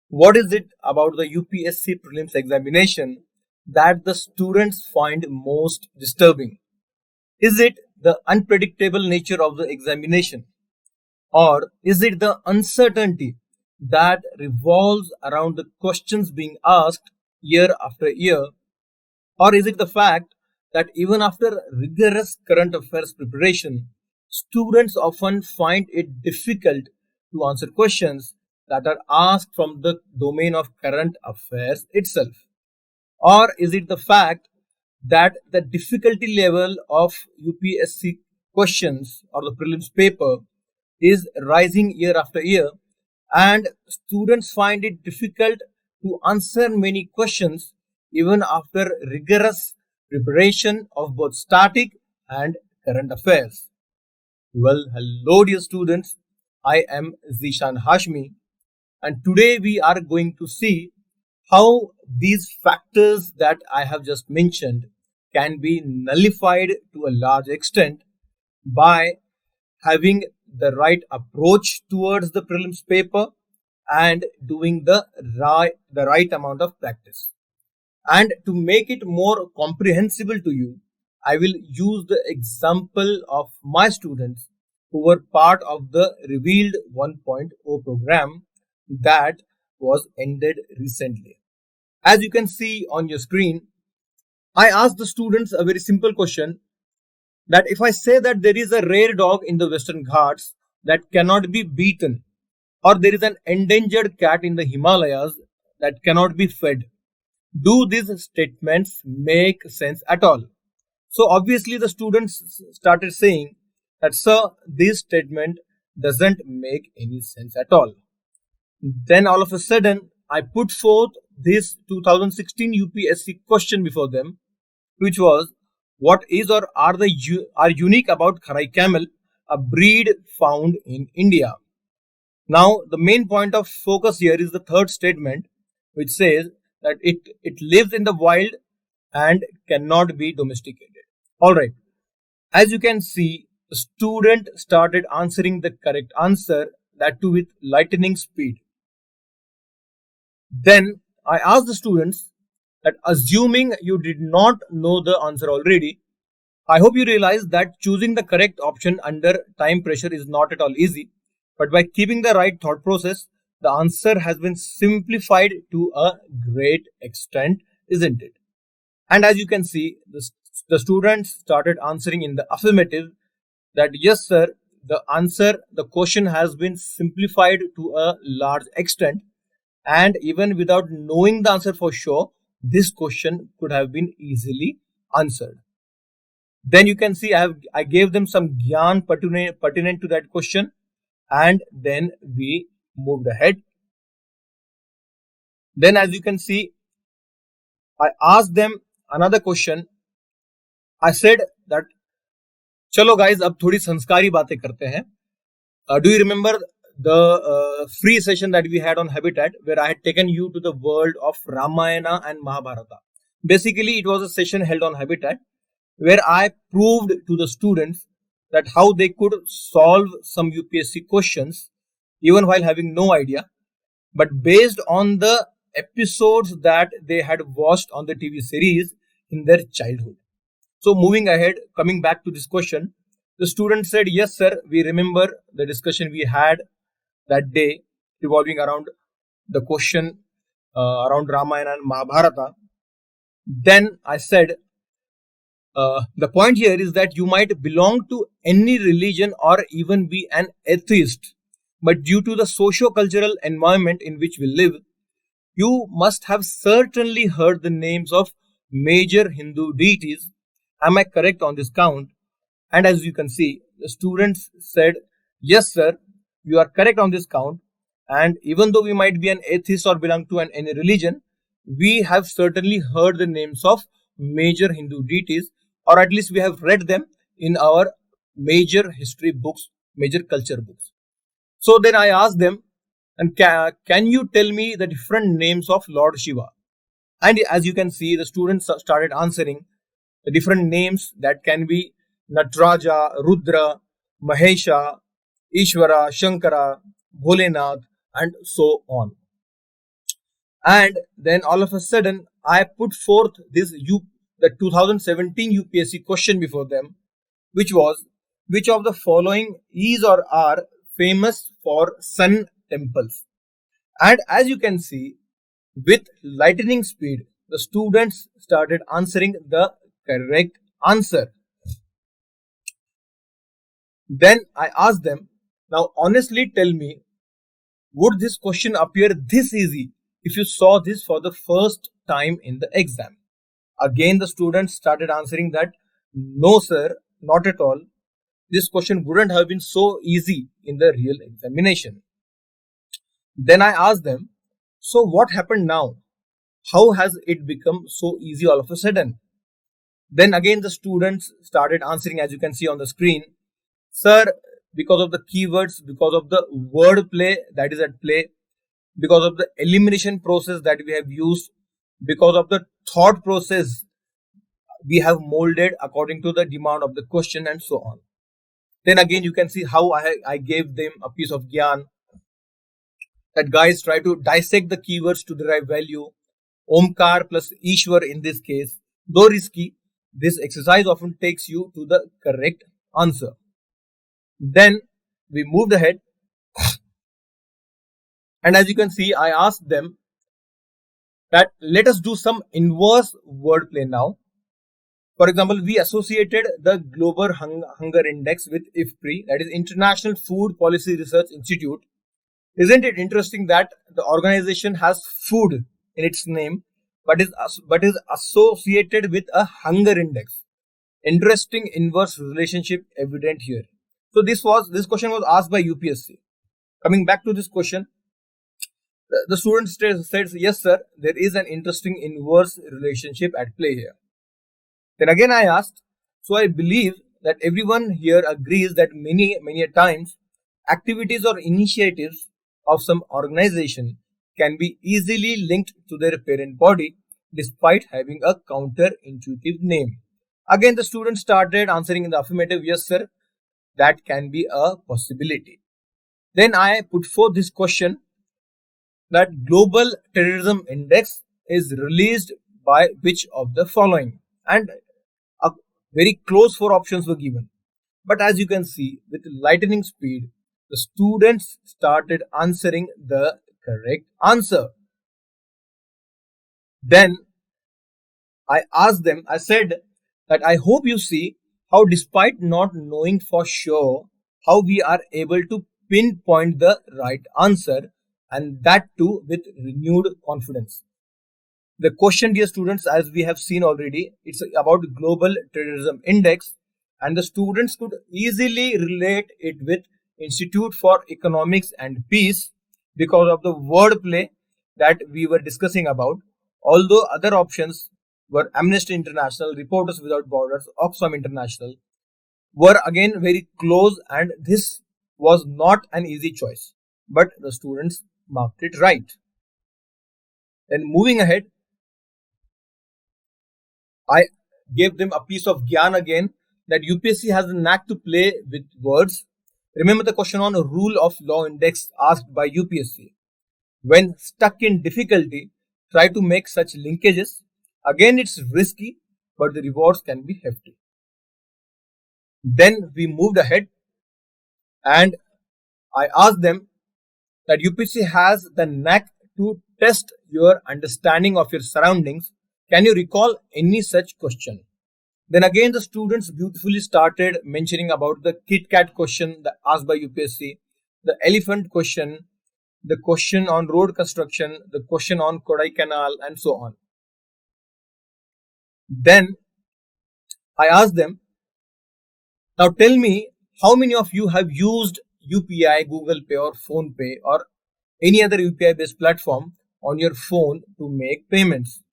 What is it about the UPSC prelims examination that the students find most disturbing? Is it the unpredictable nature of the examination? Or is it the uncertainty that revolves around the questions being asked year after year? Or is it the fact that even after rigorous current affairs preparation, students often find it difficult to answer questions that are asked from the domain of current affairs itself? Or is it the fact that the difficulty level of UPSC questions or the prelims paper is rising year after year and students find it difficult to answer many questions even after rigorous preparation of both static and current affairs? Well, hello dear students, I am Zishan Hashmi, and today we are going to see how these factors that I have just mentioned can be nullified to a large extent by having the right approach towards the prelims paper and doing the right amount of practice. And to make it more comprehensible to you, I will use the example of my students who were part of the Revealed 1.0 program that was ended recently. As you can see on your screen, I asked the students a very simple question, that if I say that there is a rare dog in the Western Ghats that cannot be beaten, or there is an endangered cat in the Himalayas that cannot be fed, do these statements make sense at all? So obviously the students started saying that, sir, this statement doesn't make any sense at all. Then all of a sudden I put forth this 2016 UPSC question before them, which was, what is or are unique about Kharai camel, a breed found in India? Now the main point of focus here is the third statement, which says that it lives in the wild and cannot be domesticated. All right. As you can see, the student started answering the correct answer, that too with lightning speed. Then I asked the students that, assuming you did not know the answer already, I hope you realize that choosing the correct option under time pressure is not at all easy. But by keeping the right thought process, the answer has been simplified to a great extent, isn't it? And as you can see, the students started answering in the affirmative, that yes, sir, the question has been simplified to a large extent. And even without knowing the answer for sure, this question could have been easily answered. Then you can see I gave them some gyan pertinent to that question, and then we moved ahead. Then as you can see, I asked them another question. I said that, चलो guys, अब थोड़ी संस्कारी बातें करते हैं. Do you remember the free session that we had on Habitat, where I had taken you to the world of Ramayana and Mahabharata? Basically, it was a session held on Habitat where I proved to the students that how they could solve some UPSC questions even while having no idea, but based on the episodes that they had watched on the TV series in their childhood. So moving ahead, coming back to this question, the student said, yes sir, we remember the discussion we had that day revolving around the question around Ramayana and Mahabharata. Then I said, the point here is that you might belong to any religion or even be an atheist, but due to the socio-cultural environment in which we live, you must have certainly heard the names of major Hindu deities. Am I correct on this count? And as you can see, the students said, yes sir, you are correct on this count. And even though we might be an atheist or belong to any religion, we have certainly heard the names of major Hindu deities, or at least we have read them in our major history books, major culture books. So then I asked them, and can you tell me the different names of Lord Shiva? And as you can see, the students started answering the different names that can be Natraja, Rudra, Mahesha, Ishvara, Shankara, Bholenath, and so on. And then all of a sudden, I put forth the 2017 UPSC question before them, which was, which of the following is or are famous for sun temples? And as you can see, with lightning speed, the students started answering the correct answer. Then I asked them, now honestly tell me, would this question appear this easy if you saw this for the first time in the exam? Again, the students started answering that, no, sir, not at all. This question wouldn't have been so easy in the real examination. Then I asked them, so what happened now? How has it become so easy all of a sudden? Then again, the students started answering, as you can see on the screen. Sir, because of the keywords, because of the word play that is at play, because of the elimination process that we have used, because of the thought process we have molded according to the demand of the question, and so on. Then again, you can see how I gave them a piece of gyan, that guys try to dissect the keywords to derive value. Omkar plus Ishwar in this case. Though risky, this exercise often takes you to the correct answer. Then we moved ahead, and as you can see, I asked them that let us do some inverse wordplay now. For example, we associated the Global Hunger Index with IFPRI, that is International Food Policy Research Institute. Isn't it interesting that the organization has food in its name, but is associated with a hunger index? Interesting inverse relationship evident here. So this question was asked by UPSC. Coming back to this question, the student says, yes sir, there is an interesting inverse relationship at play here. Then again I asked, so I believe that everyone here agrees that many times activities or initiatives of some organization can be easily linked to their parent body despite having a counterintuitive name. Again, the students started answering in the affirmative, yes sir, that can be a possibility. Then I put forth this question, that Global Terrorism Index is released by which of the following? And a very close 4 options were given. But as you can see, with lightning speed, the students started answering the correct answer. Then I asked them, I said that I hope you see how despite not knowing for sure, how we are able to pinpoint the right answer, and that too with renewed confidence. The question, dear students, as we have seen already, it's about Global Terrorism Index, and the students could easily relate it with Institute for Economics and Peace because of the wordplay that we were discussing about. Although other options were Amnesty International, Reporters Without Borders, Oxfam International, were again very close, and this was not an easy choice. But the students marked it right. Then moving ahead, I gave them a piece of gyan again, that UPSC has the knack to play with words. Remember the question on Rule of Law Index asked by UPSC. When stuck in difficulty, try to make such linkages. Again, it's risky, but the rewards can be hefty. Then we moved ahead, and I asked them that UPSC has the knack to test your understanding of your surroundings. Can you recall any such question? Then again, the students beautifully started mentioning about the Kit Kat question that asked by UPSC, the elephant question, the question on road construction, the question on Kodaikanal, and so on. Then I asked them, now tell me, how many of you have used UPI, Google Pay or Phone Pay or any other UPI based platform on your phone to make payments?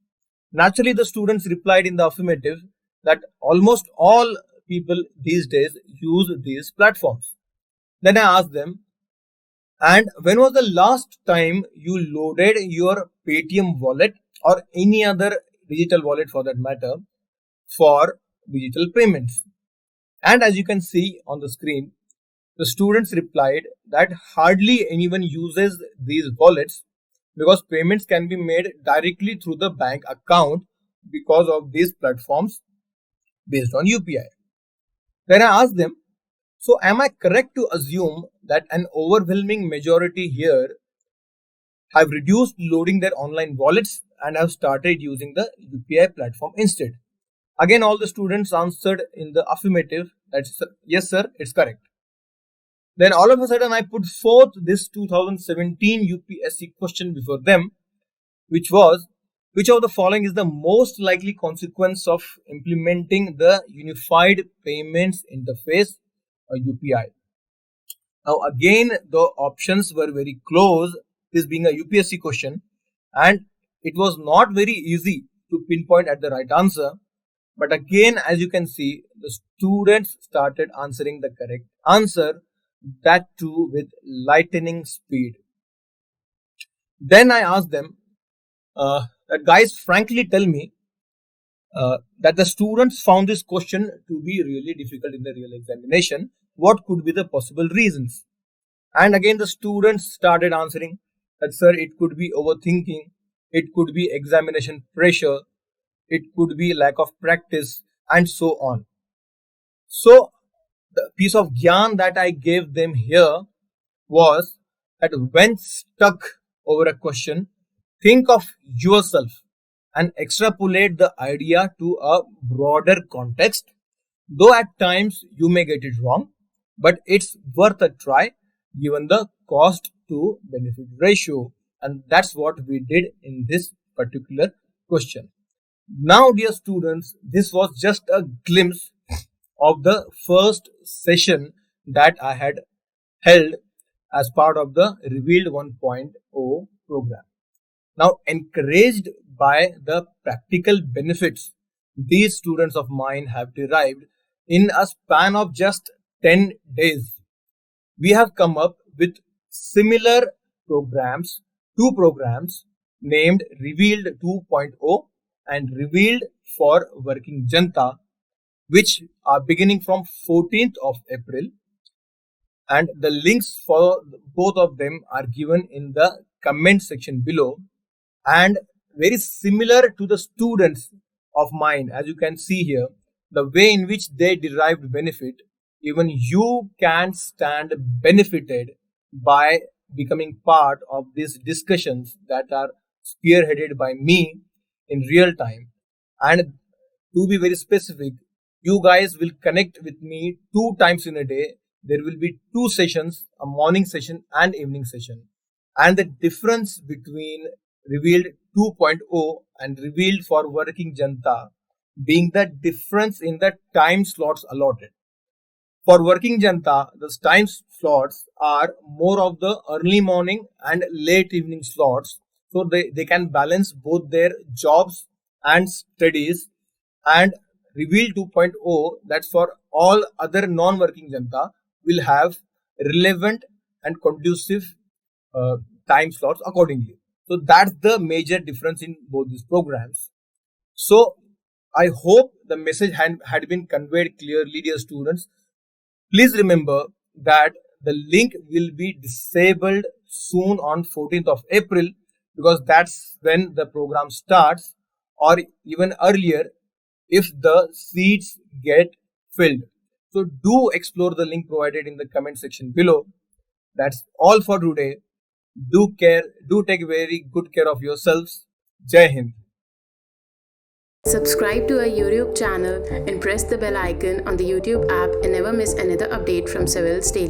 Naturally, the students replied in the affirmative that almost all people these days use these platforms. Then I asked them, and when was the last time you loaded your Paytm wallet or any other digital wallet for that matter for digital payments? And as you can see on the screen, the students replied that hardly anyone uses these wallets because payments can be made directly through the bank account because of these platforms based on UPI. Then I asked them, so am I correct to assume that an overwhelming majority here have reduced loading their online wallets and have started using the UPI platform instead? Again, all the students answered in the affirmative. That's yes, sir, it's correct. Then all of a sudden, I put forth this 2017 UPSC question before them, which was, which of the following is the most likely consequence of implementing the Unified Payments Interface or UPI? Now, again, the options were very close, this being a UPSC question, and it was not very easy to pinpoint at the right answer. But again, as you can see, the students started answering the correct answer, that too with lightning speed. Then I asked them, that guys, frankly tell me that the students found this question to be really difficult in the real examination. What could be the possible reasons? And again, the students started answering that, sir, it could be overthinking, it could be examination pressure, it could be lack of practice, and so on. So, the piece of gyan that I gave them here was that when stuck over a question, think of yourself and extrapolate the idea to a broader context. Though at times you may get it wrong, but it's worth a try given the cost to benefit ratio. And that's what we did in this particular question. Now, dear students, this was just a glimpse of the first session that I had held as part of the Revealed 1.0 program. Now, encouraged by the practical benefits these students of mine have derived in a span of just 10 days, we have come up with similar programs, two programs named Revealed 2.0 and Revealed for Working Janta, which are beginning from 14th of April, and the links for both of them are given in the comment section below. And very similar to the students of mine, as you can see here, the way in which they derived benefit, even you can stand benefited by becoming part of these discussions that are spearheaded by me in real time. And to be very specific, you guys will connect with me 2 times in a day. There will be 2 sessions, a morning session and evening session. And the difference between Revealed 2.0 and Revealed for Working Janta being the difference in the time slots allotted. For Working Janta, the time slots are more of the early morning and late evening slots, so they can balance both their jobs and studies. And Reveal 2.0, that's for all other non-working Janta, will have relevant and conducive time slots accordingly. So that's the major difference in both these programs. So I hope the message had been conveyed clearly, dear students. Please remember that the link will be disabled soon on 14th of April, because that's when the program starts, or even earlier if the seats get filled. So do explore the link provided in the comment section below. That's all for today. Do take very good care of yourselves. Jai Hind. Subscribe to our YouTube channel and press the bell icon on the YouTube app and never miss another update from Civil's Daily.